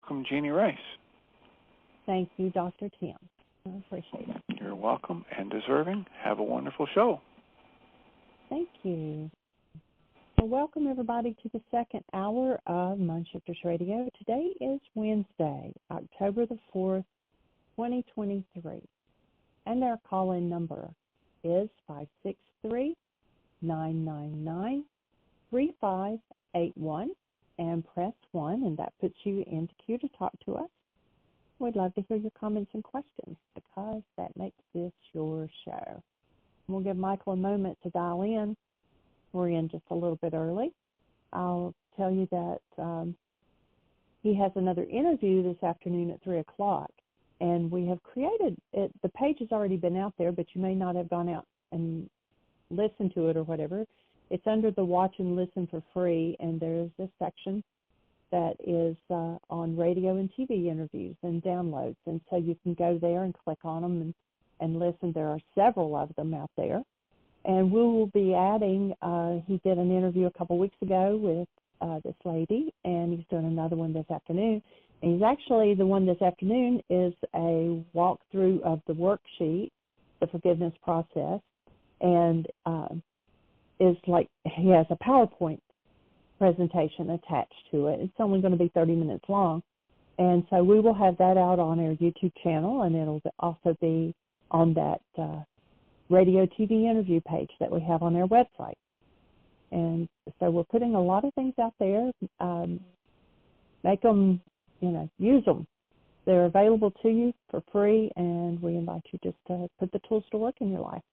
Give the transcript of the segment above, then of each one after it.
welcome Jeannie Rice. Thank you, Dr. Tim. I appreciate it. You're welcome and deserving. Have a wonderful show. Thank you. Well, welcome everybody to the second hour of Mindshifters Radio. Today is Wednesday, October the 4th, 2023. And our call-in number is 563-999-3581 and press 1, and that puts you into queue to talk to us. We'd love to hear your comments and questions because that makes this your show. We'll give Michael a moment to dial in. We're in just a little bit early. I'll tell you that he has another interview this afternoon at 3 o'clock, and we have created it. The page has already been out there, but you may not have gone out and listened to it or whatever. It's under the Watch and Listen for Free, and there's this section that is on radio and TV interviews and downloads, and so you can go there and click on them and listen. There are several of them out there, and we will be adding, he did an interview a couple weeks ago with this lady, and he's doing another one this afternoon, and he's actually, the one this afternoon is a walkthrough of the worksheet, the forgiveness process, and is like, he has a PowerPoint presentation attached to it. It's only going to be 30 minutes long. And so we will have that out on our YouTube channel, and it'll also be on that radio TV interview page that we have on our website. And so we're putting a lot of things out there. Make them, use them. They're available to you for free, and we invite you just to put the tools to work in your life.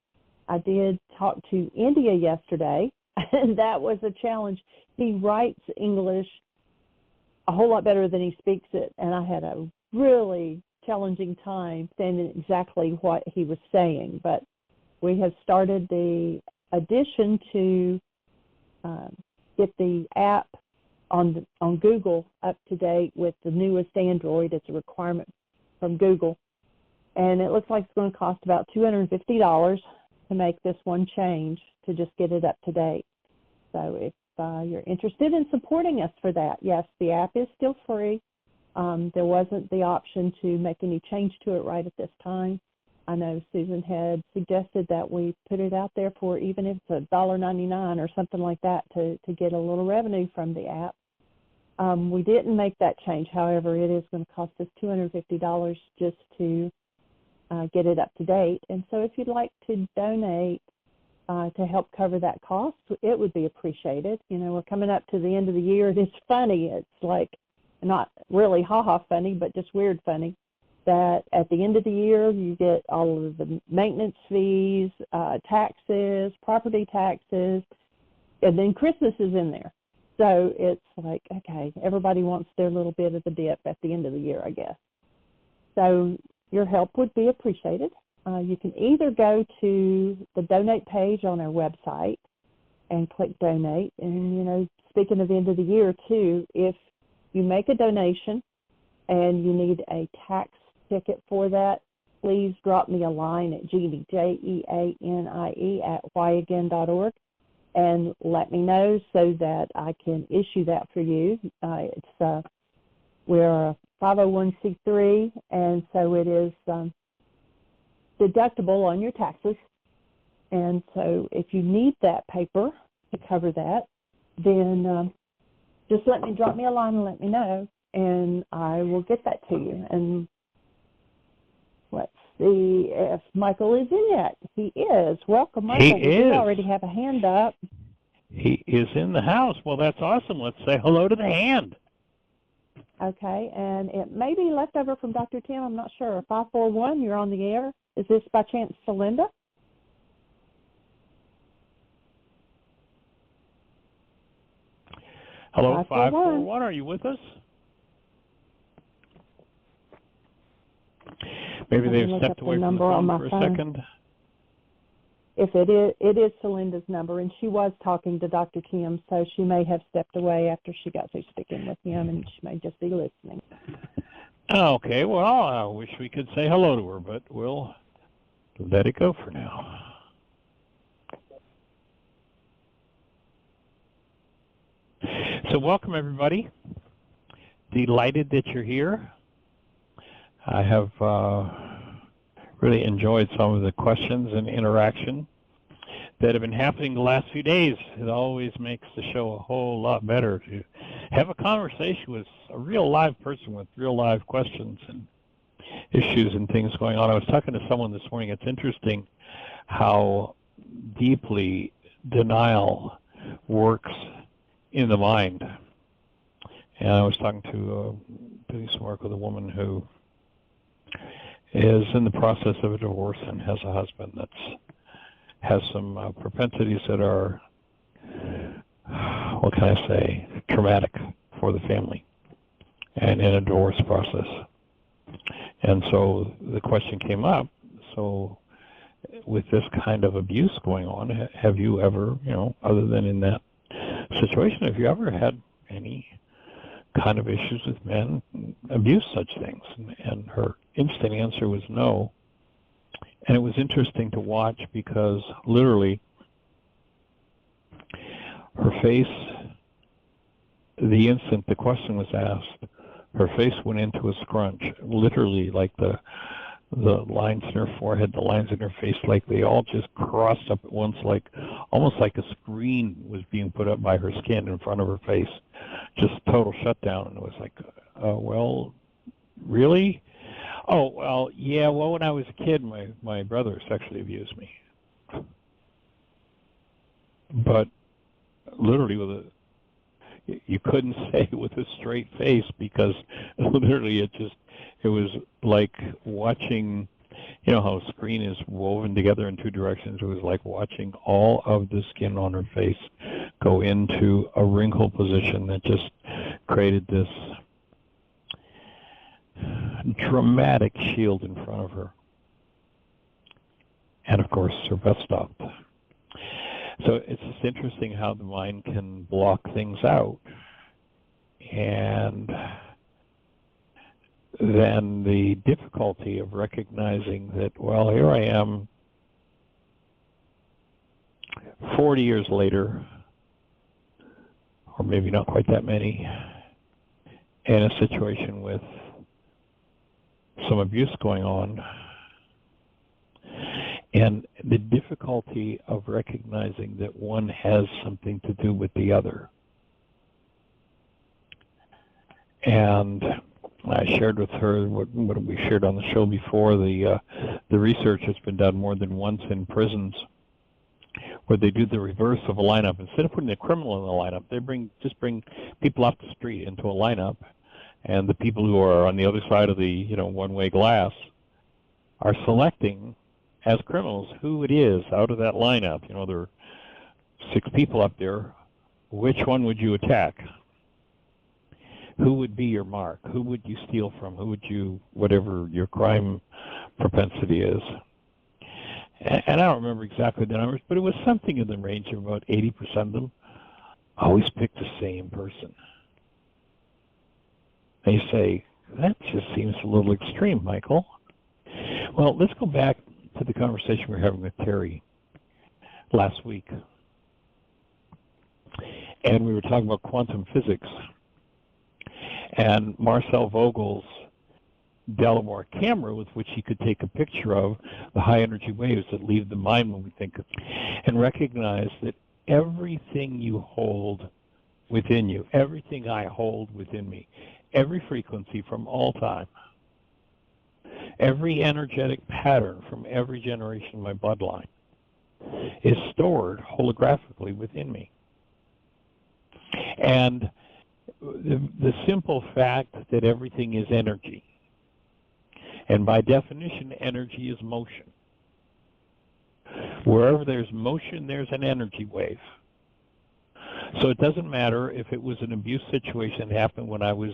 I did talk to India yesterday, and that was a challenge. He writes English a whole lot better than he speaks it, and I had a really challenging time saying exactly what he was saying. But we have started the addition to get the app on Google up to date with the newest Android. It's a requirement from Google, and it looks like it's going to cost about $250 to make this one change to just get it up to date. So if you're interested in supporting us for that, yes, the app is still free. There wasn't the option to make any change to it right at this time. I know Susan had suggested that we put it out there for, even if it's $1.99 or something like that, to get a little revenue from the app. We didn't make that change. However, it is going to cost us $250 just to get it up to date. And so if you'd like to donate to help cover that cost, it would be appreciated. We're coming up to the end of the year. It is funny. It's like not really ha-ha funny, but just weird funny, that at the end of the year you get all of the maintenance fees, taxes, property taxes, and then Christmas is in there. So it's like, okay, everybody wants their little bit of the dip at the end of the year, I guess. So your help would be appreciated. You can either go to the donate page on our website and click donate. And, speaking of the end of the year, too, if you make a donation and you need a tax ticket for that, please drop me a line at Jeannie, Jeanie, at whyagain.org, and let me know so that I can issue that for you. We're a 501c3, and so it is deductible on your taxes. And so if you need that paper to cover that, then just drop me a line and let me know, and I will get that to you. And let's see if Michael is in yet. He is. Welcome, Michael. He is. We already have a hand up. He is in the house. Well, that's awesome. Let's say hello to the hand. Okay, and it may be left over from Dr. Tim. I'm not sure. 541, you're on the air. Is this by chance Celinda? Hello, 541. Are you with us? Maybe they've stepped away from the phone for a second. If it is Celinda's number, and she was talking to Dr. Kim, so she may have stepped away after she got through speaking with him, and she may just be listening. Okay, well, I wish we could say hello to her, but we'll let it go for now. So welcome, everybody, delighted that you're here. I have really enjoyed some of the questions and interaction that have been happening the last few days. It always makes the show a whole lot better to have a conversation with a real live person with real live questions and issues and things going on. I was talking to someone this morning. It's interesting how deeply denial works in the mind. And I was talking to doing some work with a woman who is in the process of a divorce and has a husband that has some propensities that are, what can I say, traumatic for the family and in a divorce process. And so the question came up, so with this kind of abuse going on, have you ever, other than in that situation, have you ever had any kind of issues with men abuse such things? And her instant answer was no. And it was interesting to watch because literally her face, the instant the question was asked, her face went into a scrunch, literally like the lines in her forehead, the lines in her face, like they all just crossed up at once, like almost like a screen was being put up by her skin in front of her face. Just total shutdown. And it was like, well, really? Oh, well, yeah, well, when I was a kid, my brother sexually abused me. But literally you couldn't say it with a straight face because literally it was like watching, how a screen is woven together in two directions. It was like watching all of the skin on her face go into a wrinkle position that just created this dramatic shield in front of her. And of course, her breath stopped. So it's just interesting how the mind can block things out. And then the difficulty of recognizing that, well, here I am 40 years later, or maybe not quite that many, in a situation with some abuse going on. And the difficulty of recognizing that one has something to do with the other. And I shared with her what we shared on the show before, the research has been done more than once in prisons where they do the reverse of a lineup. Instead of putting a criminal in the lineup, they just bring people off the street into a lineup, and the people who are on the other side of the one-way glass are selecting as criminals who it is out of that lineup. There are 6 people up there. Which one would you attack? Who would be your mark? Who would you steal from? Who would you, whatever your crime propensity is? And I don't remember exactly the numbers, but it was something in the range of about 80% of them always picked the same person. And you say, that just seems a little extreme, Michael. Well, let's go back to the conversation we were having with Terry last week. And we were talking about quantum physics. And Marcel Vogel's Delamore camera with which he could take a picture of the high energy waves that leave the mind when we think of, and recognize that everything you hold within you, everything I hold within me, every frequency from all time, every energetic pattern from every generation of my bloodline is stored holographically within me. And the simple fact that everything is energy, and by definition, energy is motion. Wherever there's motion, there's an energy wave. So it doesn't matter if it was an abuse situation that happened when I was,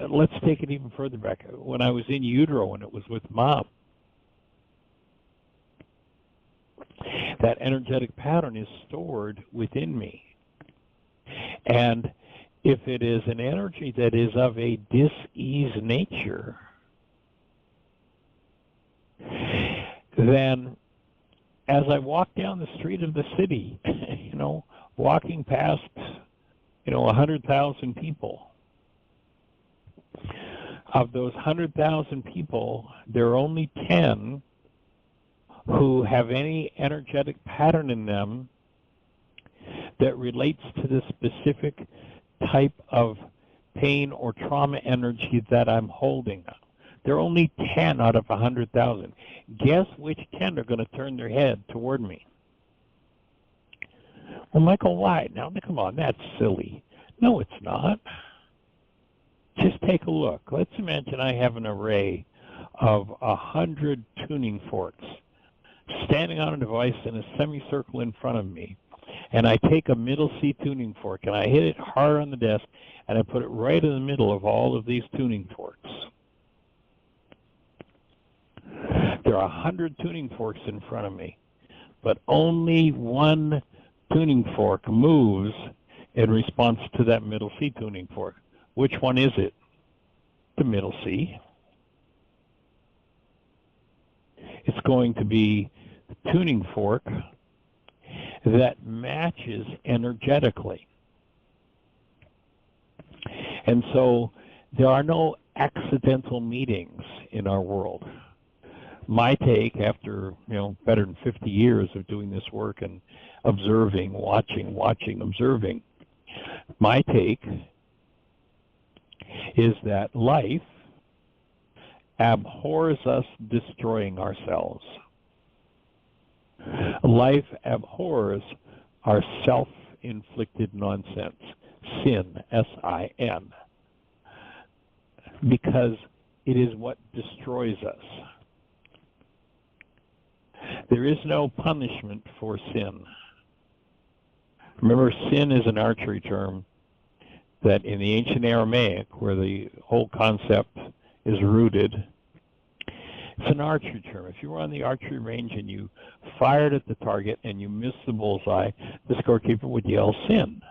let's take it even further back. When I was in utero and it was with mom, that energetic pattern is stored within me. And if it is an energy that is of a dis-ease nature, then as I walk down the street of the city, walking past, 100,000 people, of those 100,000 people, there are only 10 who have any energetic pattern in them that relates to the specific type of pain or trauma energy that I'm holding. There are only 10 out of 100,000. Guess which 10 are going to turn their head toward me? Well, Michael, why? Now, come on, that's silly. No, it's not. Just take a look. Let's imagine I have an array of 100 tuning forks standing on a device in a semicircle in front of me. And I take a middle C tuning fork and I hit it hard on the desk and I put it right in the middle of all of these tuning forks. There are 100 tuning forks in front of me, but only one tuning fork moves in response to that middle C tuning fork. Which one is it? The middle C. It's going to be the tuning fork that matches energetically. And so there are no accidental meetings in our world. My take, after better than 50 years of doing this work and observing, watching, observing, my take is that life abhors us destroying ourselves. Life abhors our self-inflicted nonsense, sin, S-I-N, because it is what destroys us. There is no punishment for sin. Remember, sin is an archery term that in the ancient Aramaic, where the whole concept is rooted, it's an archery term. If you were on the archery range and you fired at the target and you missed the bullseye, the scorekeeper would yell sin.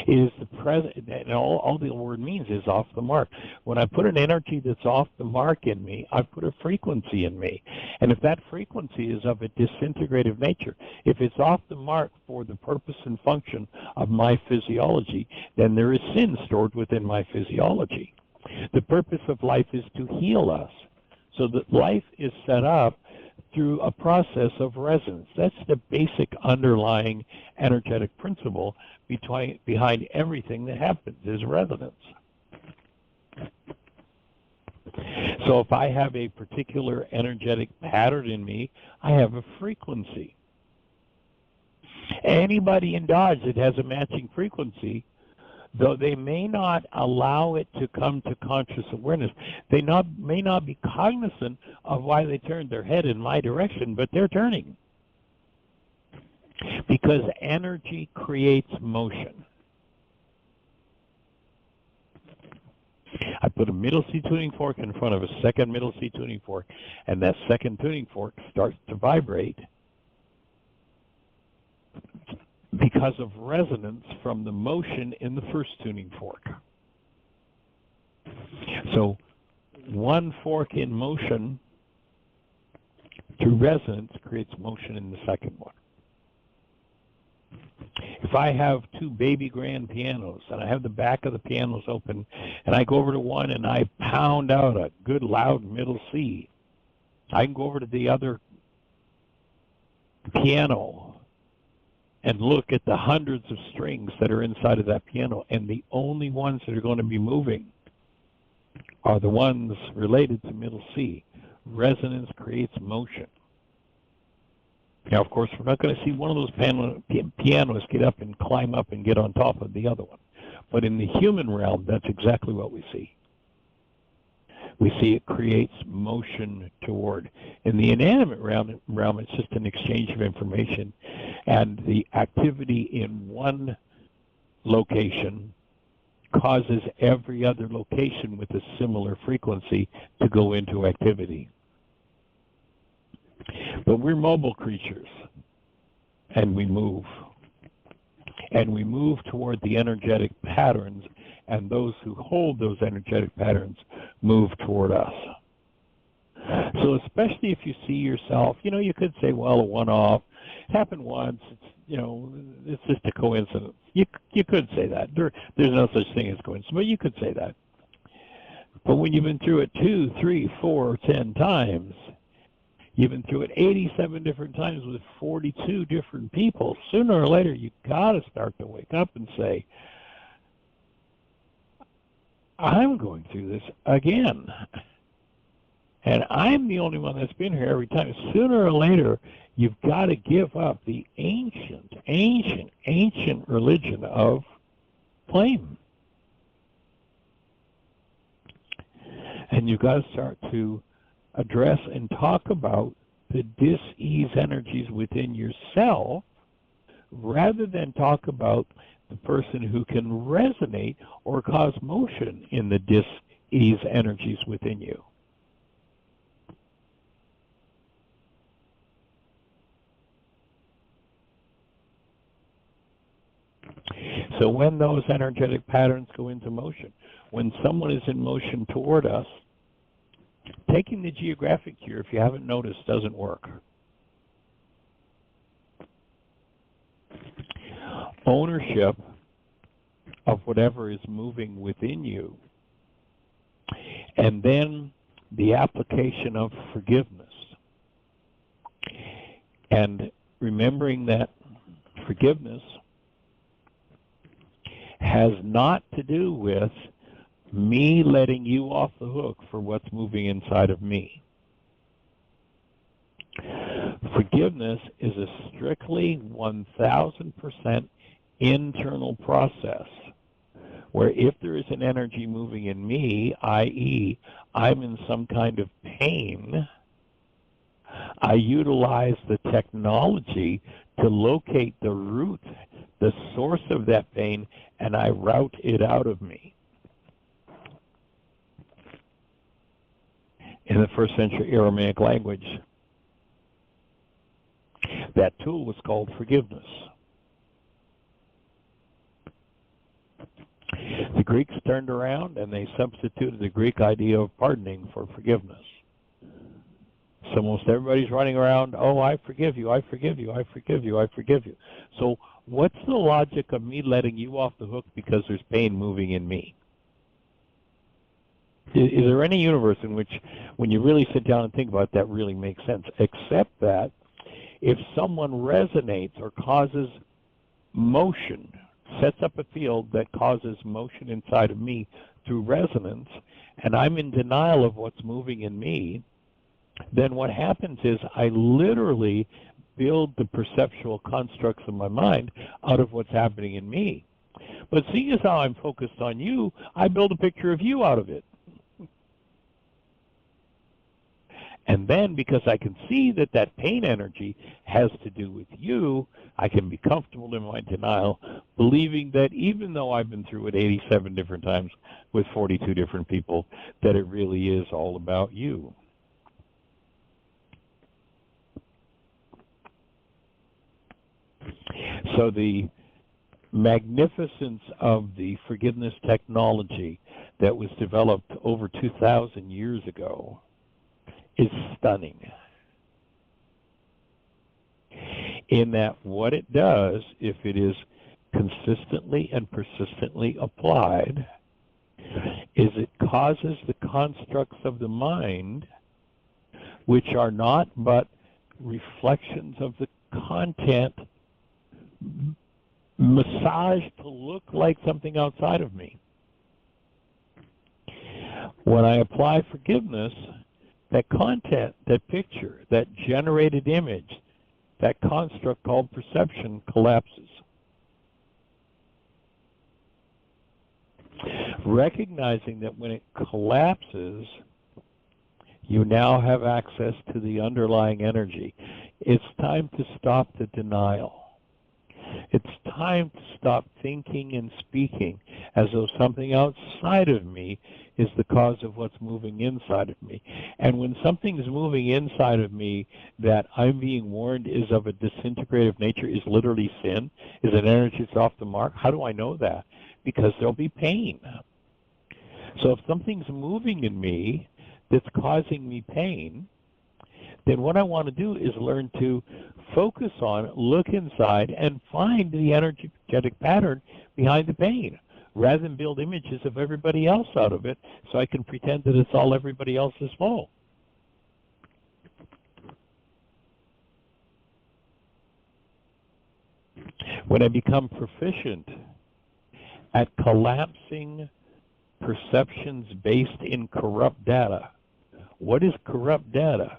It is the present, and all the word means is off the mark. When I put an energy that's off the mark in me, I put a frequency in me. And if that frequency is of a disintegrative nature, if it's off the mark for the purpose and function of my physiology, then there is sin stored within my physiology. The purpose of life is to heal us, so that life is set up through a process of resonance. That's the basic underlying energetic principle behind everything that happens, is resonance. So if I have a particular energetic pattern in me, I have a frequency. Anybody in Dodge that has a matching frequency, though they may not allow it to come to conscious awareness, they may not be cognizant of why they turned their head in my direction, but they're turning. Because energy creates motion. I put a middle C tuning fork in front of a second middle C tuning fork, and that second tuning fork starts to vibrate because of resonance from the motion in the first tuning fork. So one fork in motion through resonance creates motion in the second one. If I have two baby grand pianos and I have the back of the pianos open and I go over to one and I pound out a good loud middle C, I can go over to the other piano and look at the hundreds of strings that are inside of that piano, and the only ones that are going to be moving are the ones related to middle C. Resonance creates motion. Now, of course, we're not going to see one of those pianos get up and climb up and get on top of the other one. But in the human realm, that's exactly what we see. We see it creates motion toward. In the inanimate realm, it's just an exchange of information, and the activity in one location causes every other location with a similar frequency to go into activity. But we're mobile creatures, and we move. And we move toward the energetic patterns, and those who hold those energetic patterns move toward us. So especially if you see yourself, you could say, well, a one-off, it happened once, it's just a coincidence. You could say that. There's no such thing as coincidence, but you could say that. But But when you've been through it 2, 3, 4, 10 times, you've been through it 87 different times with 42 different people, sooner or later you've got to start to wake up and say, I'm going through this again. And I'm the only one that's been here every time. Sooner or later, you've got to give up the ancient religion of blame. And you've got to start to address and talk about the dis-ease energies within yourself rather than talk about the person who can resonate or cause motion in the dis-ease energies within you. So when those energetic patterns go into motion, when someone is in motion toward us, taking the geographic cure, if you haven't noticed, doesn't work. Ownership of whatever is moving within you, and then the application of forgiveness. And remembering that forgiveness has not to do with me letting you off the hook for what's moving inside of me. Forgiveness is a strictly 1000% internal process where if there is an energy moving in me, i.e., I'm in some kind of pain, I utilize the technology to locate the root, the source of that pain, and I route it out of me. In the first century Aramaic language, that tool was called forgiveness. The Greeks turned around and they substituted the Greek idea of pardoning for forgiveness. So most everybody's running around, oh, I forgive you, I forgive you, I forgive you, I forgive you. So what's the logic of me letting you off the hook because there's pain moving in me? Is there any universe in which, when you really sit down and think about it, that really makes sense? Except that if someone resonates or causes motion, sets up a field that causes motion inside of me through resonance, and I'm in denial of what's moving in me, then what happens is I literally build the perceptual constructs of my mind out of what's happening in me. But seeing as how I'm focused on you, I build a picture of you out of it. And then, because I can see that that pain energy has to do with you, I can be comfortable in my denial, believing that even though I've been through it 87 different times with 42 different people, that it really is all about you. So the magnificence of the forgiveness technology that was developed over 2,000 years ago is stunning. In that what it does, if it is consistently and persistently applied, is it causes the constructs of the mind, which are not but reflections of the content, massaged to look like something outside of me. When I apply forgiveness, that content, that picture, that generated image, that construct called perception collapses. Recognizing that when it collapses, you now have access to the underlying energy. It's time to stop the denial. It's time to stop thinking and speaking as though something outside of me is the cause of what's moving inside of me. And when something's moving inside of me that I'm being warned is of a disintegrative nature, is literally sin, is an energy that's off the mark, how do I know that? Because there'll be pain. So if something's moving in me that's causing me pain, then what I want to do is learn to focus on, look inside, and find the energetic pattern behind the pain. rather than build images of everybody else out of it so I can pretend that it's all everybody else's fault. When I become proficient at collapsing perceptions based in corrupt data. What is corrupt data?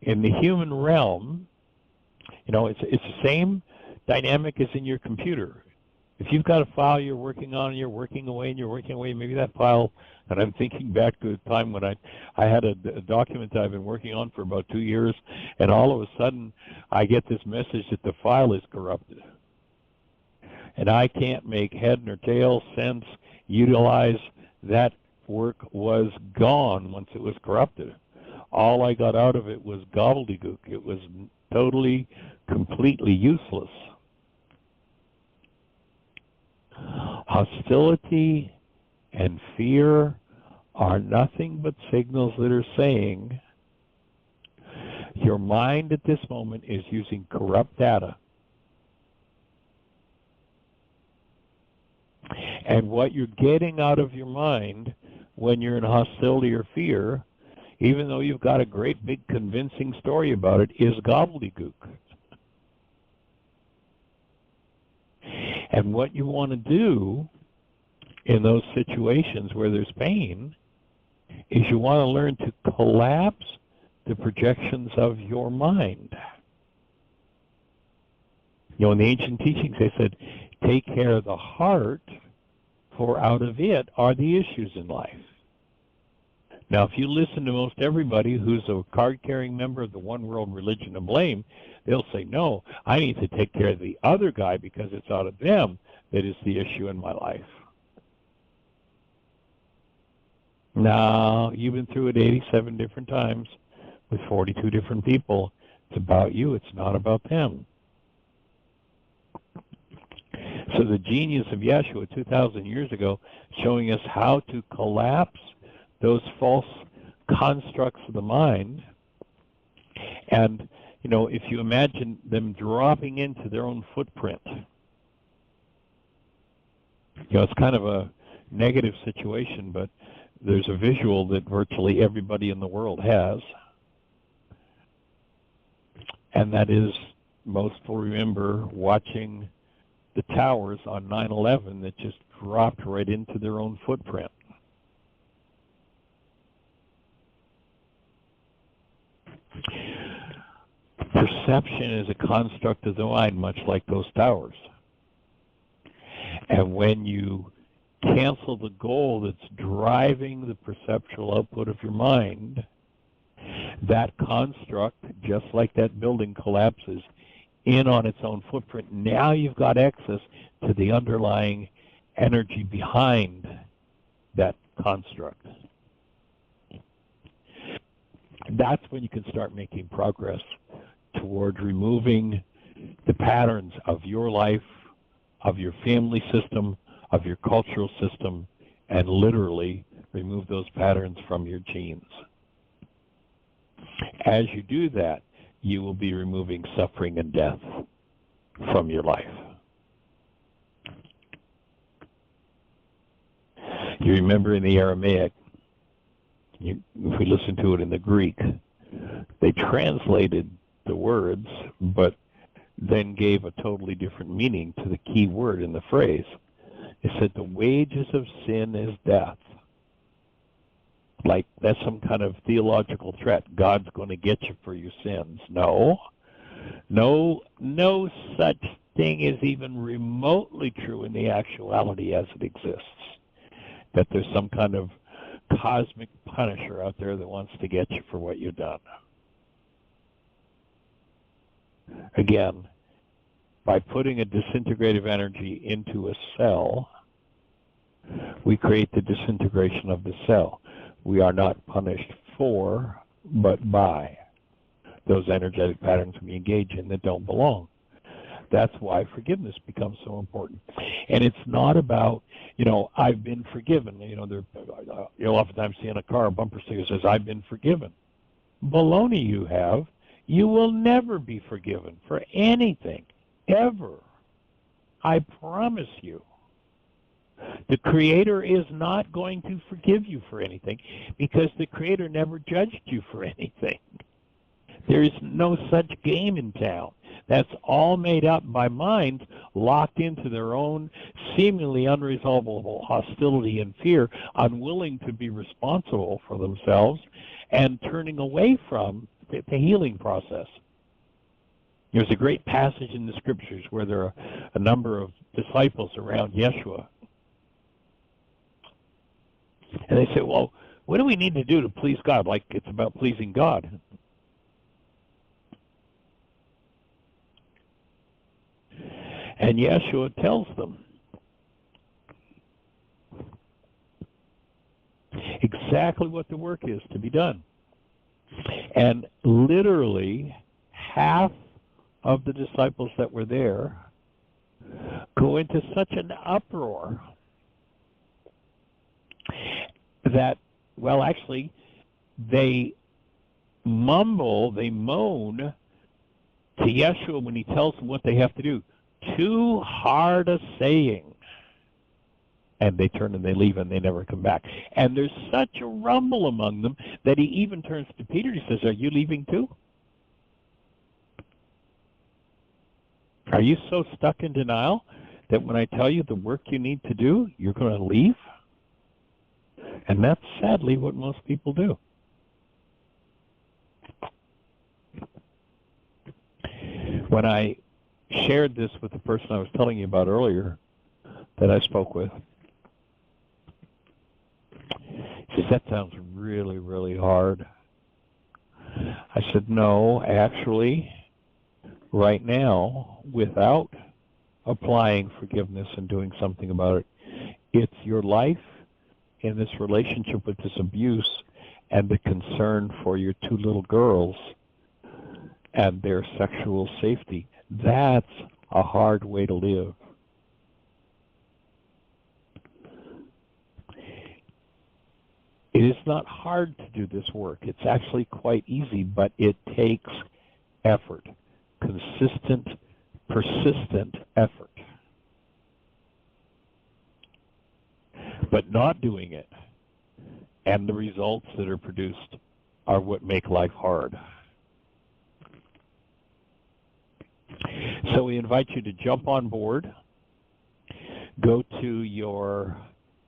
In the human realm, it's the same dynamic as in your computer. If you've got a file you're working on, and you're working away, maybe that file, and I'm thinking back to a time when I had a document I've been working on for about 2 years, and all of a sudden I get this message that the file is corrupted. And I can't make head nor tail sense, utilize. That work was gone once it was corrupted. All I got out of it was gobbledygook. It was totally, completely useless. Hostility and fear are nothing but signals that are saying your mind at this moment is using corrupt data. And what you're getting out of your mind when you're in hostility or fear, even though you've got a great big convincing story about it, is gobbledygook. And what you want to do in those situations where there's pain is you want to learn to collapse the projections of your mind. In the ancient teachings they said, take care of the heart, for out of it are the issues in life. Now, if you listen to most everybody who's a card-carrying member of the one world religion of blame, they'll say, no, I need to take care of the other guy because it's out of them that is the issue in my life. Now, you've been through it 87 different times with 42 different people. It's about you. It's not about them. So the genius of Yeshua 2,000 years ago showing us how to collapse those false constructs of the mind. And, if you imagine them dropping into their own footprint, it's kind of a negative situation, but there's a visual that virtually everybody in the world has. And that is, most will remember watching the towers on 9/11 that just dropped right into their own footprint. Perception is a construct of the mind, much like those towers. And when you cancel the goal that's driving the perceptual output of your mind, that construct, just like that building, collapses in on its own footprint. Now you've got access to the underlying energy behind that construct. That's when you can start making progress toward removing the patterns of your life, of your family system, of your cultural system, and literally remove those patterns from your genes. As you do that, you will be removing suffering and death from your life. You remember in the Aramaic, if we listen to it in the Greek, they translated the words, but then gave a totally different meaning to the key word in the phrase. It said, the wages of sin is death. Like that's some kind of theological threat. God's going to get you for your sins. No such thing is even remotely true in the actuality as it exists. That there's some kind of cosmic punisher out there that wants to get you for what you've done. Again, by putting a disintegrative energy into a cell, we create the disintegration of the cell. We are not punished for, but by those energetic patterns we engage in that don't belong. That's why forgiveness becomes so important. And it's not about, I've been forgiven. You'll oftentimes see in a car a bumper sticker that says, I've been forgiven. Baloney you have. You will never be forgiven for anything, ever. I promise you. The Creator is not going to forgive you for anything because the Creator never judged you for anything. There is no such game in town. That's all made up by minds locked into their own seemingly unresolvable hostility and fear, unwilling to be responsible for themselves, and turning away from the healing process. There's a great passage in the Scriptures where there are a number of disciples around Yeshua. And they say, well, what do we need to do to please God? Like it's about pleasing God. And Yeshua tells them exactly what the work is to be done. And literally half of the disciples that were there go into such an uproar that, well, actually, they mumble, they moan to Yeshua when he tells them what they have to do. Too hard a saying. And they turn and they leave and they never come back. And there's such a rumble among them that he even turns to Peter and he says, are you leaving too? Are you so stuck in denial that when I tell you the work you need to do, you're going to leave? And that's sadly what most people do. When I shared this with the person I was telling you about earlier that I spoke with, he says, that sounds really, really hard. I said, no, actually, right now, without applying forgiveness and doing something about it, it's your life in this relationship with this abuse and the concern for your two little girls and their sexual safety. That's a hard way to live. It is not hard to do this work. It's actually quite easy, but it takes effort, consistent, persistent effort. But not doing it and the results that are produced are what make life hard. So we invite you to jump on board, go to your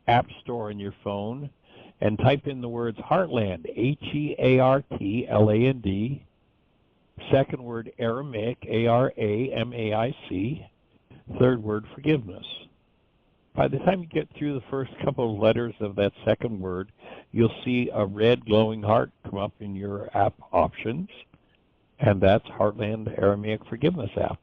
app store on your phone, and type in the words Heartland, Heartland, second word Aramaic, Aramaic, third word forgiveness. By the time you get through the first couple of letters of that second word, you'll see a red glowing heart come up in your app options, and that's Heartland Aramaic Forgiveness app.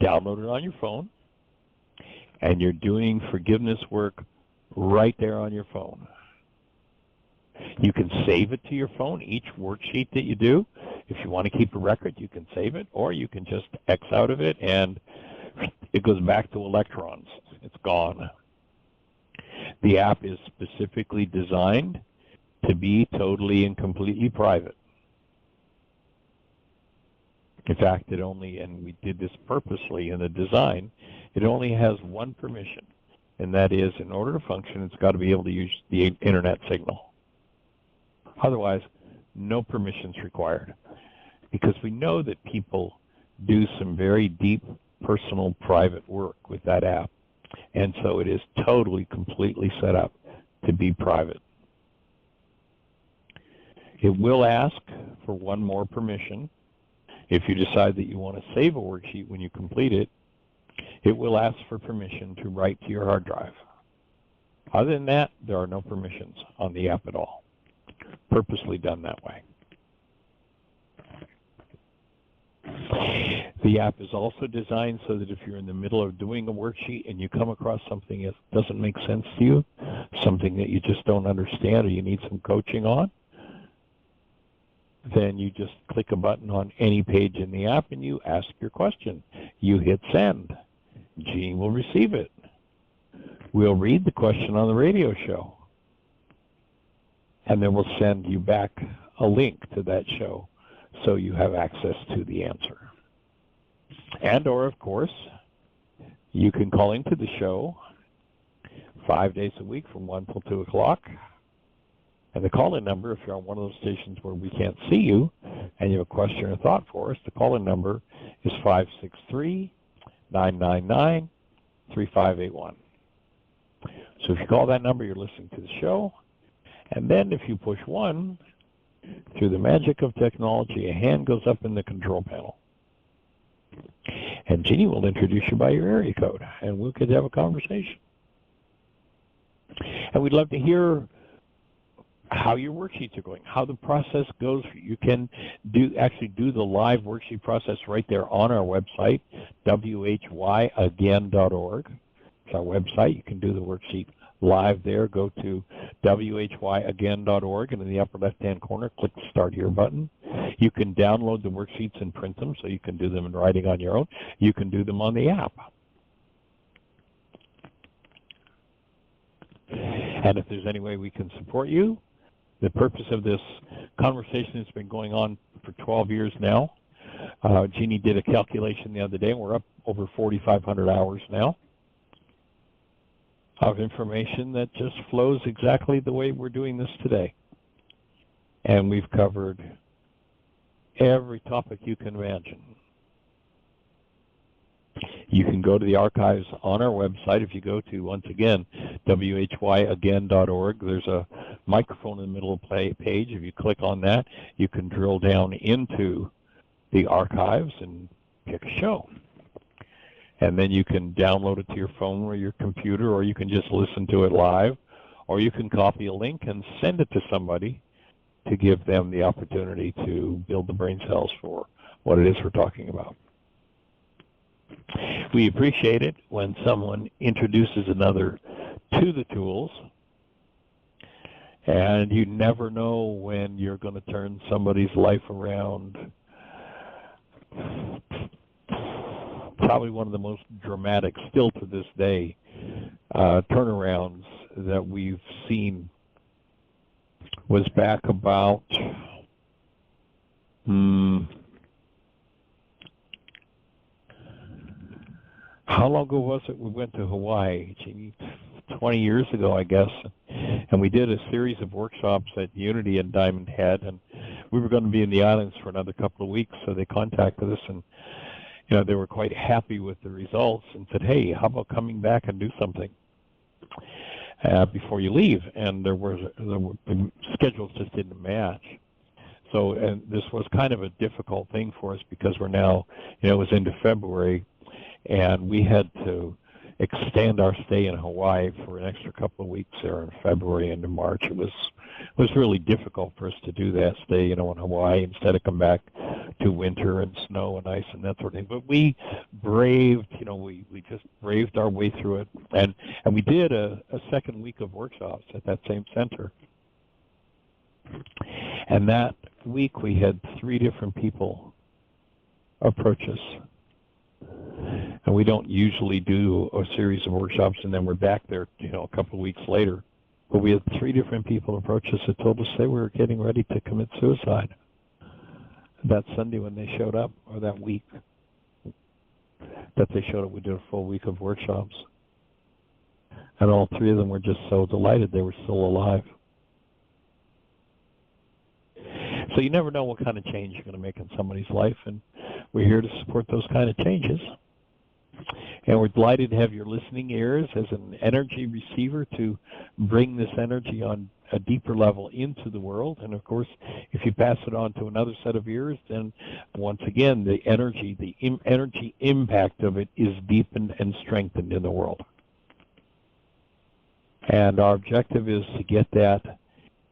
Download it on your phone, and you're doing forgiveness work right there on your phone. You can save it to your phone, each worksheet that you do. If you want to keep a record, you can save it, or you can just X out of it, and it goes back to electrons. It's gone. The app is specifically designed to be totally and completely private. In fact, it only, and we did this purposely in the design, it only has one permission, and that is, in order to function, it's got to be able to use the internet signal. Otherwise, no permissions required, because we know that people do some very deep, personal, private work with that app, and so it is totally, completely set up to be private. It will ask for one more permission. If you decide that you want to save a worksheet when you complete it, it will ask for permission to write to your hard drive. Other than that, there are no permissions on the app at all. Purposely done that way. The app is also designed so that if you're in the middle of doing a worksheet and you come across something that doesn't make sense to you, something that you just don't understand or you need some coaching on, then you just click a button on any page in the app and you ask your question. You hit send. Gene will receive it. We'll read the question on the radio show. And then we'll send you back a link to that show so you have access to the answer. And or, of course, you can call into the show 5 days a week from 1 till 2 o'clock. And the call-in number, if you're on one of those stations where we can't see you and you have a question or thought for us, the call-in number is 563-999-3581. So if you call that number, you're listening to the show. And then if you push 1, through the magic of technology, a hand goes up in the control panel. And Jeannie will introduce you by your area code, and we'll get to have a conversation. And we'd love to hear how your worksheets are going, how the process goes. You can actually do the live worksheet process right there on our website, whyagain.org. It's our website. You can do the worksheet live there. Go to whyagain.org, and in the upper left-hand corner, click the Start Here button. You can download the worksheets and print them, so you can do them in writing on your own. You can do them on the app. And if there's any way we can support you, the purpose of this conversation has been going on for 12 years now. Jeannie did a calculation the other day, and we're up over 4,500 hours now of information that just flows exactly the way we're doing this today. And we've covered every topic you can imagine. You can go to the archives on our website. If you go to, once again, whyagain.org, there's a microphone in the middle of the page. If you click on that, you can drill down into the archives and pick a show. And then you can download it to your phone or your computer, or you can just listen to it live, or you can copy a link and send it to somebody to give them the opportunity to build the brain cells for what it is we're talking about. We appreciate it when someone introduces another to the tools, and you never know when you're going to turn somebody's life around. Probably one of the most dramatic, still to this day, turnarounds that we've seen was back about how long ago was it we went to Hawaii? 20 years ago, I guess. And we did a series of workshops at Unity and Diamond Head, and we were going to be in the islands for another couple of weeks, so they contacted us, and they were quite happy with the results and said, hey, how about coming back and do something before you leave? And the schedules just didn't match. So, and this was kind of a difficult thing for us because we're now, it was into February, and we had to extend our stay in Hawaii for an extra couple of weeks there in February into March. It was really difficult for us to do that, stay, in Hawaii instead of come back to winter and snow and ice and that sort of thing. But we braved, we just braved our way through it. And we did a second week of workshops at that same center. And that week we had 3 different people approach us. And we don't usually do a series of workshops and then we're back there, a couple of weeks later. But we had 3 different people approach us that told us they were getting ready to commit suicide that Sunday when they showed up, or that week that they showed up. We did a full week of workshops. And all 3 of them were just so delighted they were still alive. So you never know what kind of change you're going to make in somebody's life, and we're here to support those kind of changes. And we're delighted to have your listening ears as an energy receiver to bring this energy on a deeper level into the world. And of course, if you pass it on to another set of ears, then once again, the energy impact of it is deepened and strengthened in the world. And our objective is to get that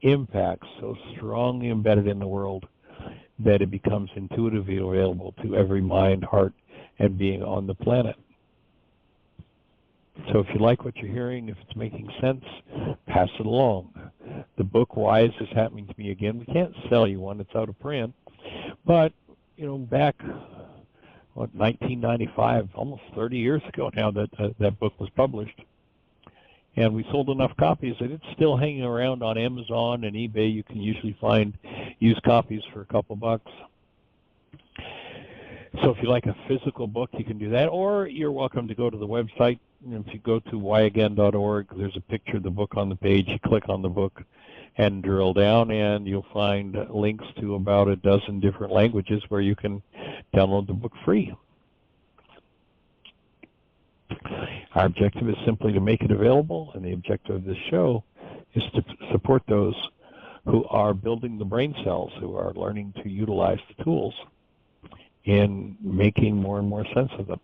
impact so strongly embedded in the world that it becomes intuitively available to every mind, heart, and being on the planet. So if you like what you're hearing, if it's making sense, pass it along. The book, Why Is This Happening to Me Again? We can't sell you one. It's out of print. But, back, 1995, almost 30 years ago now that book was published. And we sold enough copies that it's still hanging around on Amazon and eBay. You can usually find used copies for a couple bucks. So if you like a physical book, you can do that, or you're welcome to go to the website. If you go to whyagain.org, there's a picture of the book on the page. You click on the book and drill down, and you'll find links to about a dozen different languages where you can download the book free. Our objective is simply to make it available, and the objective of this show is to support those who are building the brain cells, who are learning to utilize the tools in making more and more sense of them.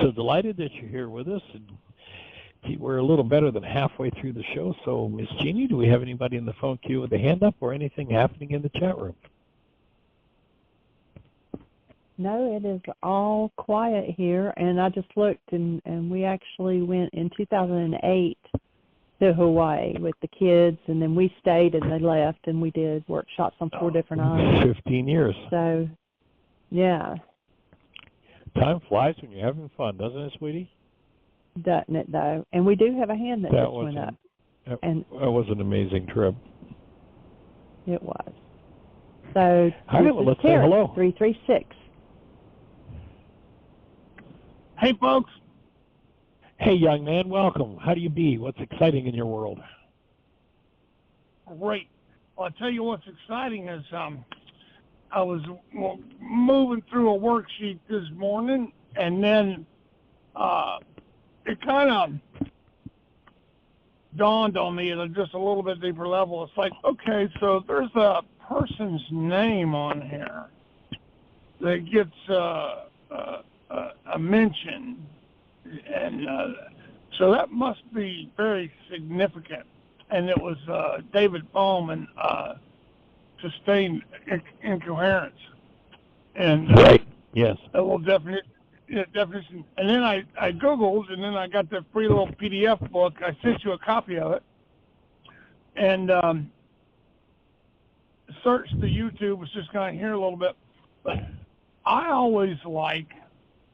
So delighted that you're here with us. And we're a little better than halfway through the show. So, Miss Jeannie, do we have anybody in the phone queue with a hand up or anything happening in the chat room? No, it is all quiet here, and I just looked, and we actually went in 2008 to Hawaii with the kids, and then we stayed and they left, and we did workshops on 4 different islands. 15 years. So, yeah. Time flies when you're having fun, doesn't it, sweetie? Doesn't it, though? And we do have a hand that just went up. That was an amazing trip. It was. So, let's say hello. 336. Hey, folks. Hey, young man, welcome. How do you be? What's exciting in your world? Great. Well, I'll tell you what's exciting is I was moving through a worksheet this morning, and then it kind of dawned on me at just a little bit deeper level. It's like, okay, so there's a person's name on here that gets a mention, and so that must be very significant. And it was David Bowman, sustained incoherence, and right. Yes, a little definition. And then I Googled, and then I got the free little PDF book. I sent you a copy of it, and searched the YouTube. Was just kind of here a little bit, but I always like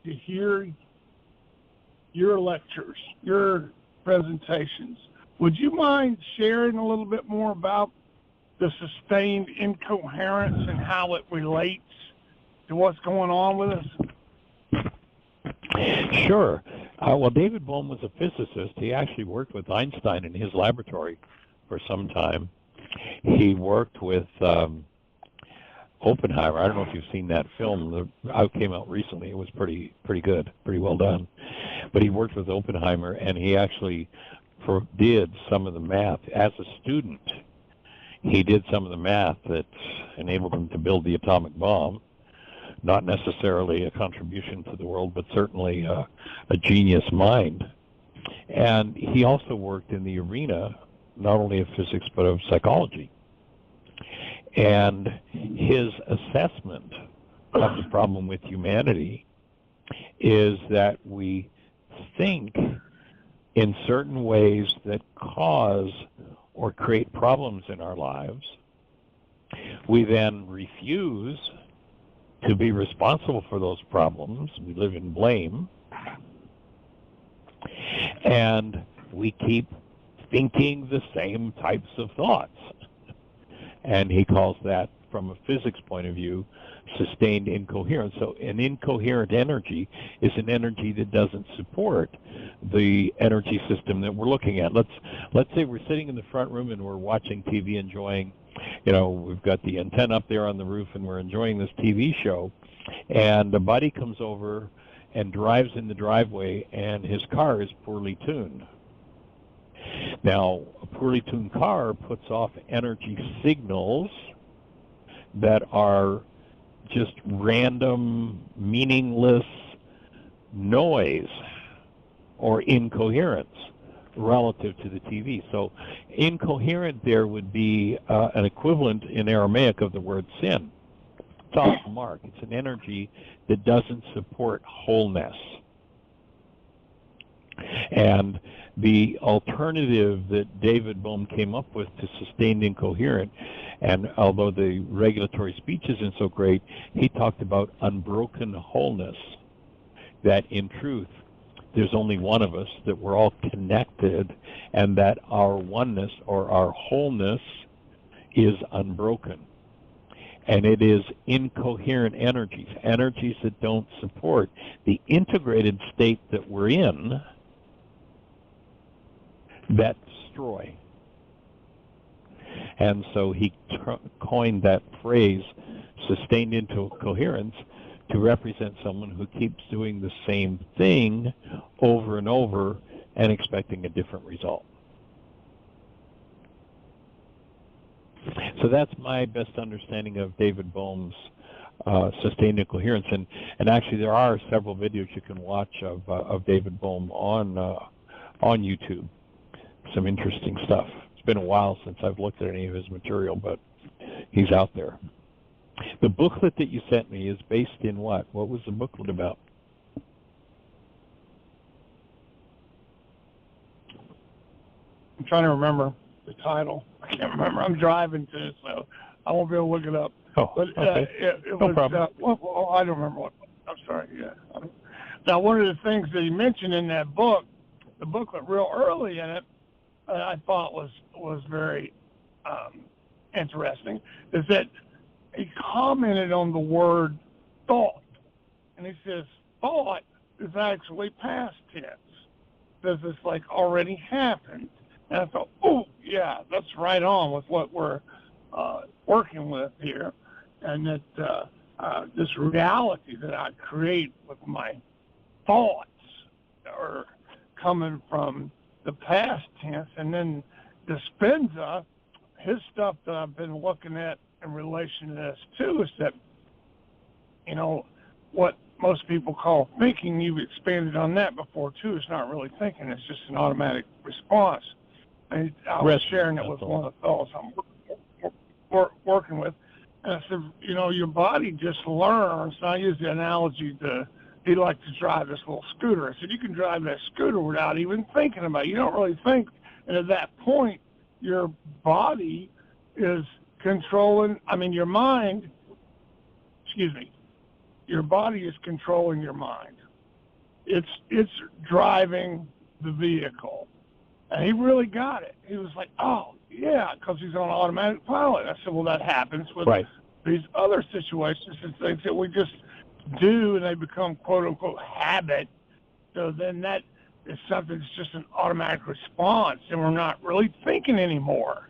to hear your lectures, your presentations. Would you mind sharing a little bit more about the sustained incoherence and how it relates to what's going on with us? Sure. Well, David Bohm was a physicist. He actually worked with Einstein in his laboratory for some time. He worked with Oppenheimer. I don't know if you've seen that film. It came out recently. It was pretty good, pretty well done. But he worked with Oppenheimer, and he actually did some of the math as a student. He did some of the math that enabled him to build the atomic bomb. Not necessarily a contribution to the world, but certainly a genius mind. And he also worked in the arena, not only of physics, but of psychology. And his assessment of the problem with humanity is that we think in certain ways that cause or create problems in our lives. We then refuse to be responsible for those problems. We live in blame. And we keep thinking the same types of thoughts. And he calls that, from a physics point of view, sustained incoherence. So an incoherent energy is an energy that doesn't support the energy system that we're looking at. Let's say we're sitting in the front room and we're watching TV, enjoying, we've got the antenna up there on the roof and we're enjoying this TV show, and a buddy comes over and drives in the driveway and his car is poorly tuned. Now, a poorly tuned car puts off energy signals that are just random, meaningless noise or incoherence relative to the TV. So incoherent there would be an equivalent in Aramaic of the word sin. It's off the mark. It's an energy that doesn't support wholeness. And the alternative that David Bohm came up with to sustained incoherent, and although the regulatory speech isn't so great, he talked about unbroken wholeness, that in truth, there's only one of us, that we're all connected, and that our oneness or our wholeness is unbroken. And it is incoherent energies, energies that don't support the integrated state that we're in, that destroy. And so he coined that phrase, sustained into coherence, to represent someone who keeps doing the same thing over and over and expecting a different result. So that's my best understanding of David Bohm's sustained incoherence. And actually there are several videos you can watch of David Bohm on YouTube. Some interesting stuff. It's been a while since I've looked at any of his material, but he's out there. The booklet that you sent me is based in what? What was the booklet about? I'm trying to remember the title. I can't remember. I'm driving too, so I won't be able to look it up. Oh, but okay. It no was, problem. well, I don't remember what. I'm sorry. Yeah. Now, one of the things that he mentioned in that book, the booklet real early in it, I thought was very interesting, is that he commented on the word thought, and he says thought is actually past tense. Does this like already happened? And I thought, oh yeah, that's right on with what we're working with here, and that this reality that I create with my thoughts are coming from the past tense. And then Dispenza, his stuff that I've been looking at in relation to this too is that, you know, what most people call thinking, you've expanded on that before too, is not really thinking, it's just an automatic response. And I was sharing it with one of the fellows I'm working with, and I said, you know, your body just learns. And I use the analogy he liked to drive this little scooter. I said, you can drive that scooter without even thinking about it. You don't really think. And at that point, your body is controlling, your mind, your body is controlling your mind. It's driving the vehicle. And he really got it. He was like, oh, yeah, because he's on automatic pilot. I said, well, that happens with these other situations and things that we just do, and they become, quote-unquote, habit. So then that is something that's just an automatic response, and we're not really thinking anymore.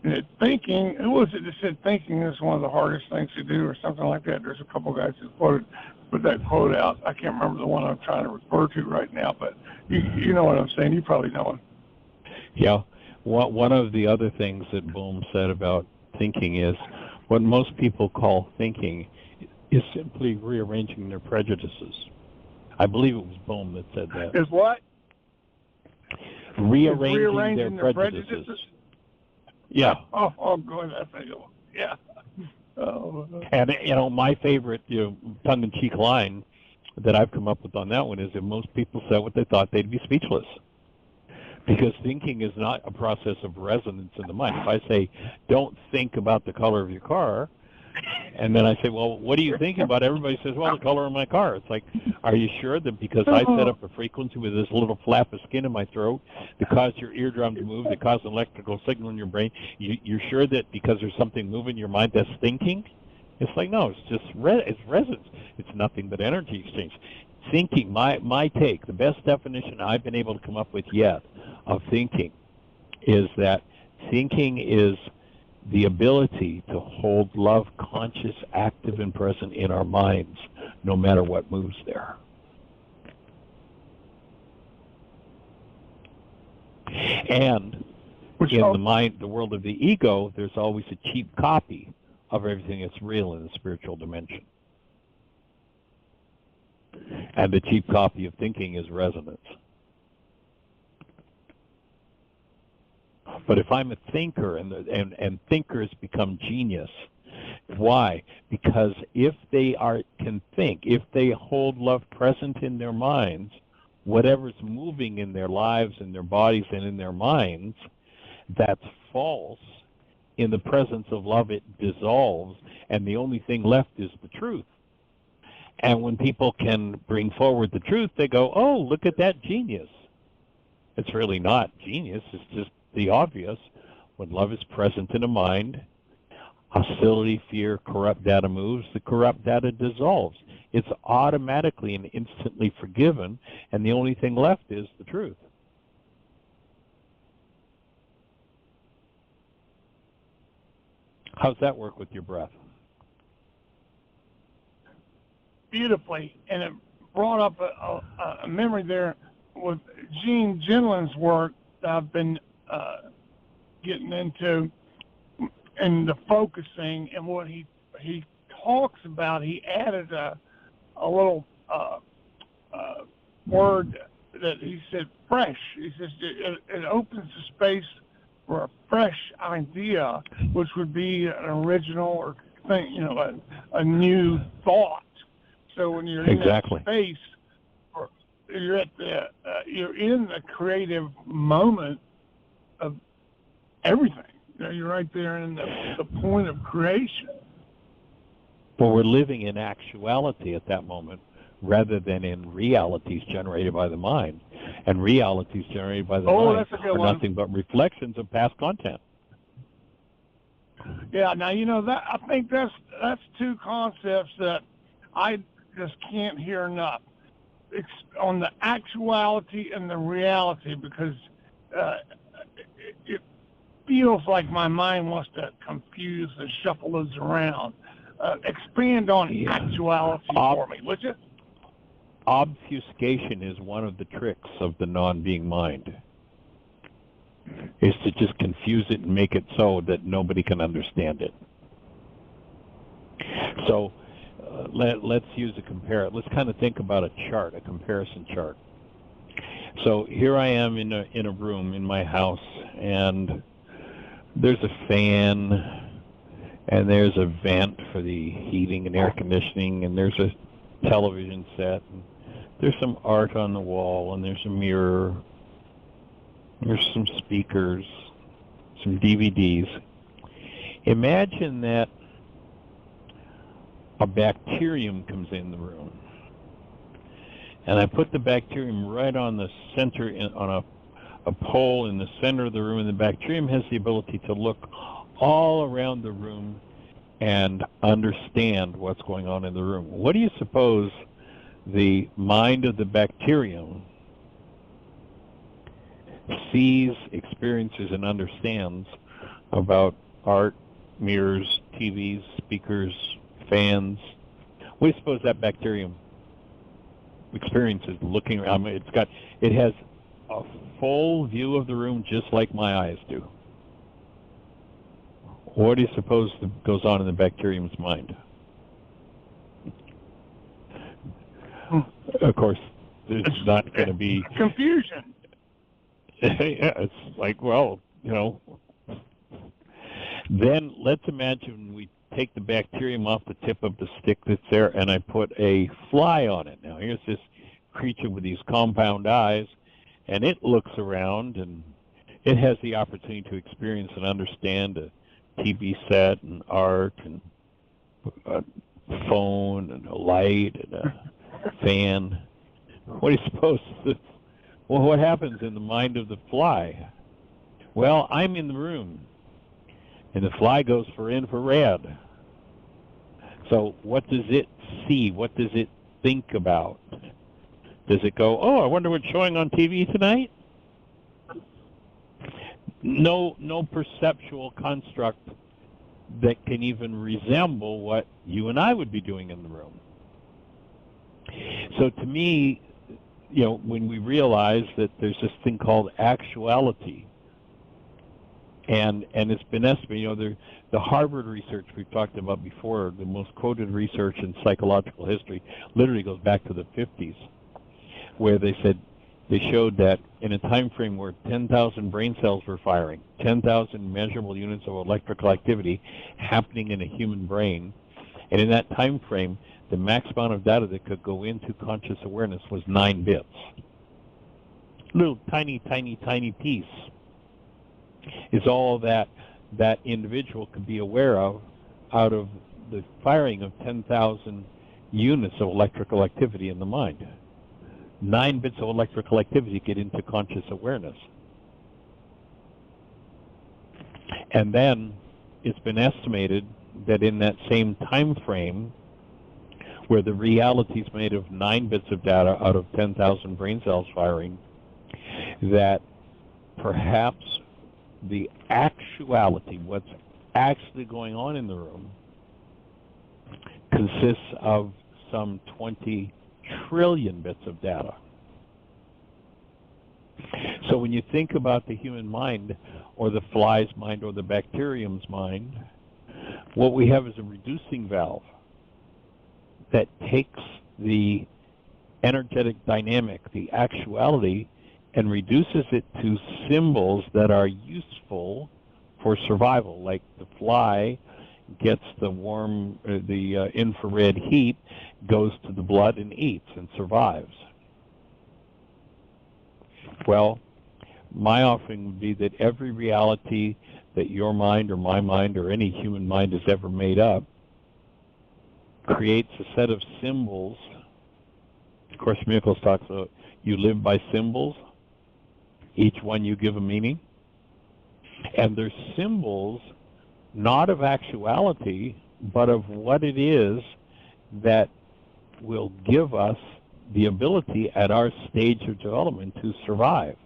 And thinking, who was it that said thinking is one of the hardest things to do or something like that? There's a couple guys that put that quote out. I can't remember the one I'm trying to refer to right now, but you know what I'm saying. You probably know it. Yeah. One of the other things that Bohm said about thinking is what most people call thinking is simply rearranging their prejudices. I believe it was Bohm that said that. Is what? Rearranging their prejudices. Yeah. Oh, go ahead. Yeah. Oh. And, you know, my favorite tongue-in-cheek line that I've come up with on that one is if most people said what they thought, they'd be speechless. Because thinking is not a process of resonance in the mind. If I say, don't think about the color of your car, and then I say, well, what are you thinking about? Everybody says, well, the color of my car. It's like, are you sure that because I set up a frequency with this little flap of skin in my throat that caused your eardrum to move, that caused an electrical signal in your brain, you're sure that because there's something moving in your mind that's thinking? It's like, no, it's just it's resonance. It's nothing but energy exchange. Thinking, my take, the best definition I've been able to come up with yet of thinking is that thinking is the ability to hold love conscious, active, and present in our minds, no matter what moves there. And in the mind, the world of the ego, there's always a cheap copy of everything that's real in the spiritual dimension. And the cheap copy of thinking is resonance. But if I'm a thinker, and thinkers become genius, why? Because if they can think, if they hold love present in their minds, whatever's moving in their lives, in their bodies, and in their minds, that's false. In the presence of love, it dissolves, and the only thing left is the truth. And when people can bring forward the truth, they go, oh, look at that genius. It's really not genius, it's just the obvious. When love is present in a mind, Hostility, fear, corrupt data moves, the corrupt data dissolves. It's automatically and instantly forgiven, and the only thing left is the truth. How's that work with your breath? Beautifully, and it brought up a memory there with Gene Ginlin's work that I've been getting into, and the focusing, and what he talks about. He added a little word that he said, fresh. He says it opens the space for a fresh idea, which would be an original or thing, a new thought. So when you're in that space, or you're at you're in the creative moment of everything. You're right there in the point of creation. Well, we're living in actuality at that moment, rather than in realities generated by the mind. And realities generated by the mind are nothing but reflections of past content. Yeah, now that I think that's two concepts that I just can't hear enough. It's on the actuality and the reality, because it feels like my mind wants to confuse and shuffle those around. Expand on actuality for me, would you? Obfuscation is one of the tricks of the non-being mind, is to just confuse it and make it so that nobody can understand it. So let's use let's kind of think about a chart, a comparison chart. So here I am in a room in my house, and there's a fan, and there's a vent for the heating and air conditioning, and there's a television set, and there's some art on the wall, and there's a mirror, there's some speakers, some DVDs. Imagine that a bacterium comes in the room, and I put the bacterium right on the center, on a pole in the center of the room, and the bacterium has the ability to look all around the room and understand what's going on in the room. What do you suppose the mind of the bacterium sees, experiences, and understands about art, mirrors, TVs, speakers, fans? What do you suppose that bacterium experiences looking around? It has a full view of the room just like my eyes do. What do you suppose goes on in the bacterium's mind? Of course, there's not going to be confusion. Yeah, it's like, Then let's imagine we take the bacterium off the tip of the stick that's there, and I put a fly on it. Now, here's this creature with these compound eyes, and it looks around, and it has the opportunity to experience and understand a TV set and art and a phone and a light and a fan. What do you suppose? Well, what happens in the mind of the fly? Well, I'm in the room, and the fly goes for infrared. So what does it see? What does it think about? Does it go, oh, I wonder what's showing on TV tonight? No perceptual construct that can even resemble what you and I would be doing in the room. So to me, when we realize that there's this thing called actuality, and it's been estimated, the Harvard research we've talked about before, the most quoted research in psychological history, literally goes back to the 50s, where they showed that in a time frame where 10,000 brain cells were firing, 10,000 measurable units of electrical activity happening in a human brain, and in that time frame, the max amount of data that could go into conscious awareness was 9 bits. Little tiny, tiny, tiny piece is all that individual could be aware of out of the firing of 10,000 units of electrical activity in the mind. 9 bits of electrical activity get into conscious awareness. And then it's been estimated that in that same time frame, where the reality is made of 9 bits of data out of 10,000 brain cells firing, that perhaps the actuality, what's actually going on in the room, consists of some 20 trillion bits of data. So when you think about the human mind, or the fly's mind, or the bacterium's mind, what we have is a reducing valve that takes the energetic dynamic, the actuality, and reduces it to symbols that are useful for survival. Like the fly gets the warm, the infrared heat, goes to the blood and eats and survives. Well, my offering would be that every reality that your mind or my mind or any human mind has ever made up creates a set of symbols. Of course, Miracles talks about you live by symbols. Each one you give a meaning. And they're symbols not of actuality, but of what it is that will give us the ability at our stage of development to survive.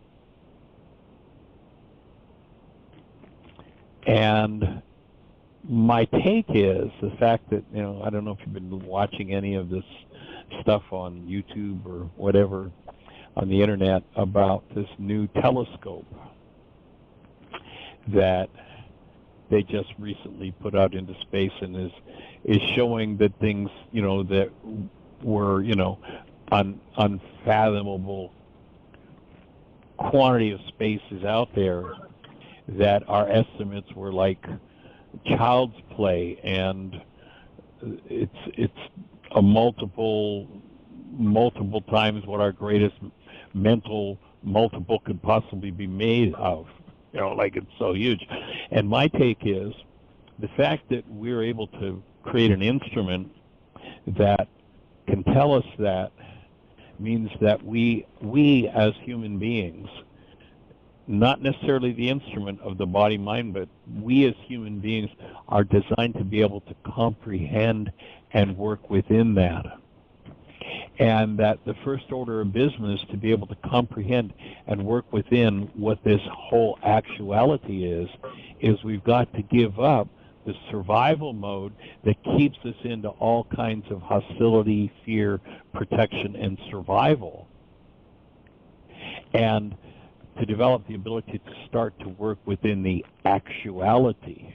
And my take is the fact that, I don't know if you've been watching any of this stuff on YouTube or whatever on the internet about this new telescope that they just recently put out into space and is showing that things, that were, unfathomable quantity of space is out there, that our estimates were like child's play, and it's a multiple times what our greatest mental multiple could possibly be made of. Like it's so huge. And my take is the fact that we're able to create an instrument that can tell us that means that we as human beings, not necessarily the instrument of the body-mind, but we as human beings are designed to be able to comprehend and work within that. And that the first order of business to be able to comprehend and work within what this whole actuality is we've got to give up the survival mode that keeps us into all kinds of hostility, fear, protection, and survival. And to develop the ability to start to work within the actuality.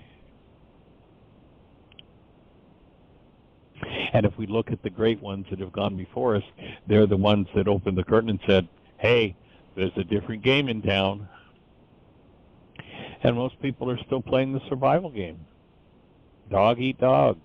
And if we look at the great ones that have gone before us, they're the ones that opened the curtain and said, hey, there's a different game in town. And most people are still playing the survival game. Dog eat dog.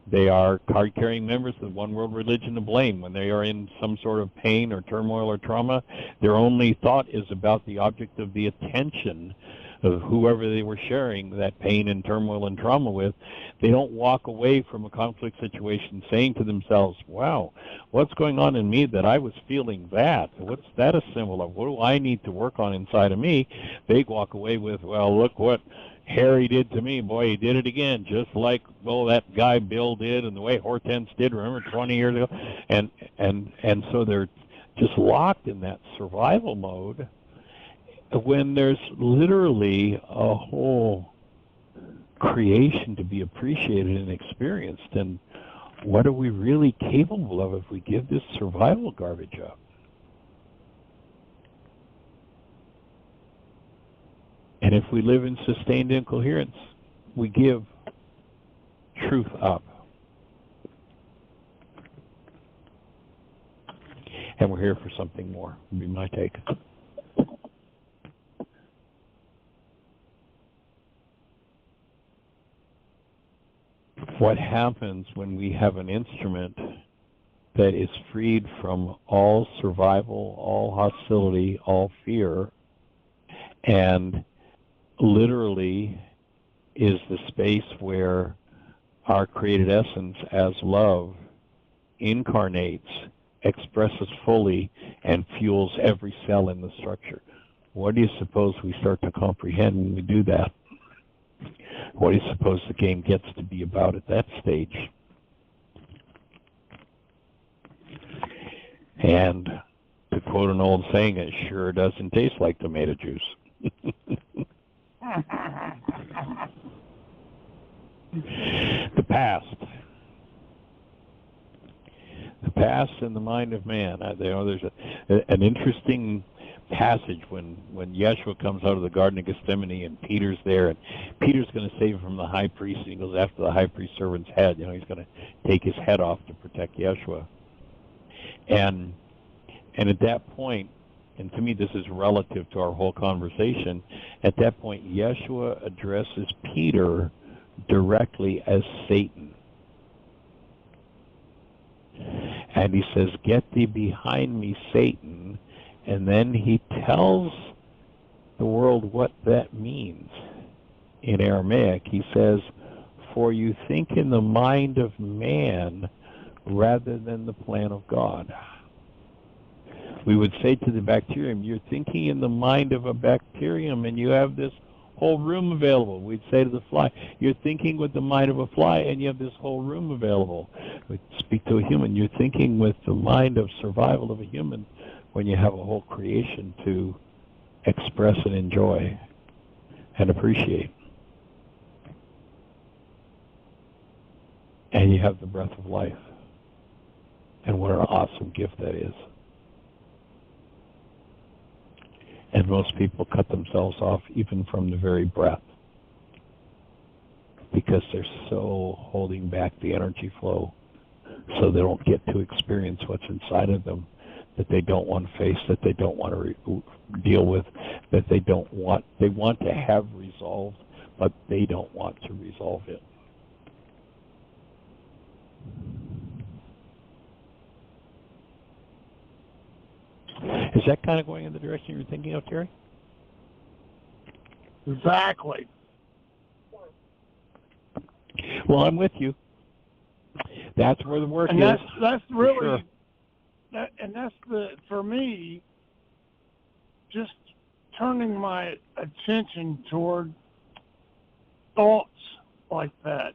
They are card-carrying members of the one world religion of blame. When they are in some sort of pain or turmoil or trauma, their only thought is about the object of the attention of whoever they were sharing that pain and turmoil and trauma with. They don't walk away from a conflict situation saying to themselves, wow, what's going on in me that I was feeling that? What's that a symbol of? What do I need to work on inside of me? They walk away with, well, look what Harry did to me. Boy, he did it again, just like, that guy Bill did and the way Hortense did, remember, 20 years ago? And so they're just locked in that survival mode when there's literally a whole creation to be appreciated and experienced. And what are we really capable of if we give this survival garbage up? And if we live in sustained incoherence, we give truth up. And we're here for something more, would be my take. What happens when we have an instrument that is freed from all survival, all hostility, all fear, and literally is the space where our created essence as love incarnates, expresses fully, and fuels every cell in the structure? What do you suppose we start to comprehend when we do that? What do you suppose the game gets to be about at that stage? And to quote an old saying, it sure doesn't taste like tomato juice. The past. The past in the mind of man. There's an interesting passage when Yeshua comes out of the Garden of Gethsemane and Peter's there, and Peter's going to save him from the high priest, and he goes after the high priest servant's head. He's going to take his head off to protect Yeshua. And at that point, and to me this is relative to our whole conversation, at that point Yeshua addresses Peter directly as Satan. And he says, "Get thee behind me, Satan." And then he tells the world what that means. In Aramaic, he says, "For you think in the mind of man rather than the plan of God." We would say to the bacterium, "You're thinking in the mind of a bacterium and you have this whole room available." We'd say to the fly, "You're thinking with the mind of a fly and you have this whole room available." We'd speak to a human, "You're thinking with the mind of survival of a human when you have a whole creation to express and enjoy and appreciate. And you have the breath of life. And what an awesome gift that is." And most people cut themselves off even from the very breath because they're so holding back the energy flow so they don't get to experience what's inside of them, that they don't want to face, that they don't want to deal with, that they want to have resolved, but they don't want to resolve it. Is that kind of going in the direction you're thinking of, Terry? Exactly. Well, I'm with you. That's where the work and is. That's really, sure. That's for me, just turning my attention toward thoughts like that.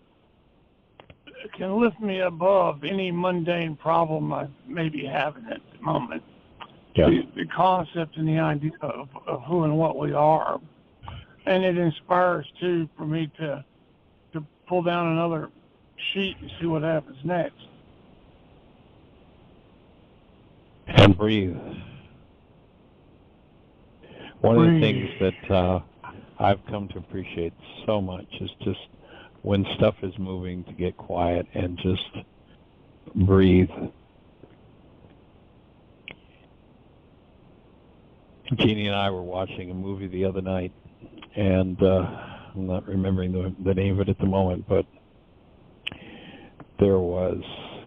It can lift me above any mundane problem I may be having at the moment. Yeah. The concept and the idea of who and what we are. And it inspires, too, for me to pull down another sheet and see what happens next. And breathe. One of the things that I've come to appreciate so much is just when stuff is moving, to get quiet and just breathe. Jeannie and I were watching a movie the other night, and I'm not remembering the name of it at the moment, but there was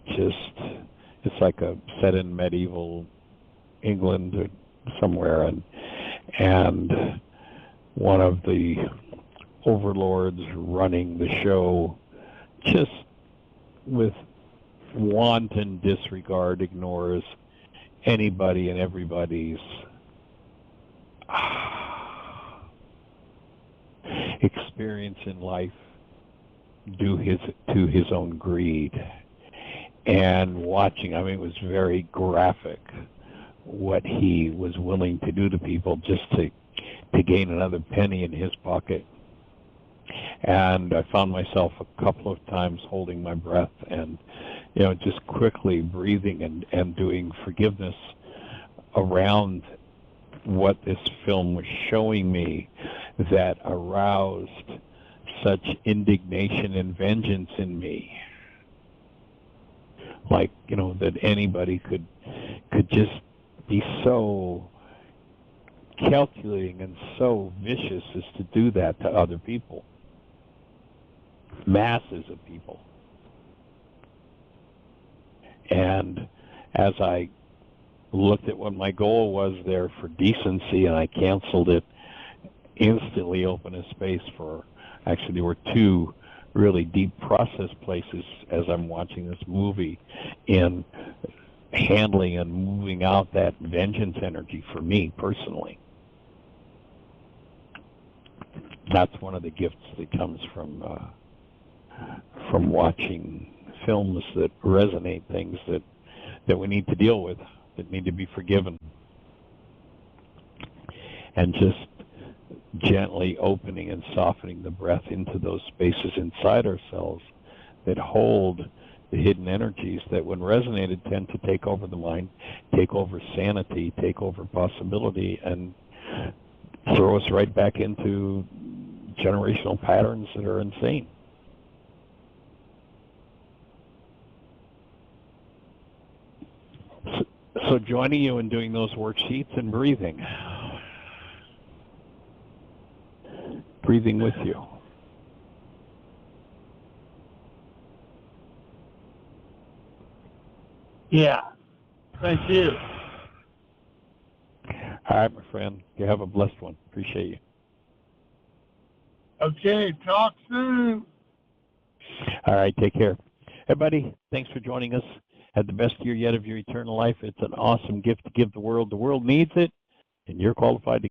just, it's like a set in medieval England or somewhere, and one of the overlords running the show just with wanton disregard ignores anybody and everybody's experience in life to his own greed. And watching, I mean, it was very graphic what he was willing to do to people just to gain another penny in his pocket. And I found myself a couple of times holding my breath and, just quickly breathing and doing forgiveness around what this film was showing me that aroused such indignation and vengeance in me. Like, that anybody could just be so calculating and so vicious as to do that to other people. Masses of people. And as I looked at what my goal was there for decency, and I canceled it, instantly opened a space for, actually there were two really deep process places as I'm watching this movie in handling and moving out that vengeance energy for me personally. That's one of the gifts that comes from watching films that resonate, things that we need to deal with, that need to be forgiven. And just gently opening and softening the breath into those spaces inside ourselves that hold the hidden energies that, when resonated, tend to take over the mind, take over sanity, take over possibility, and throw us right back into generational patterns that are insane. So joining you in doing those worksheets and breathing. Breathing with you. Yeah. Thank you. All right, my friend. You have a blessed one. Appreciate you. Okay, talk soon. All right, take care. Everybody, thanks for joining us. Have the best year yet of your eternal life. It's an awesome gift to give the world. The world needs it, and you're qualified to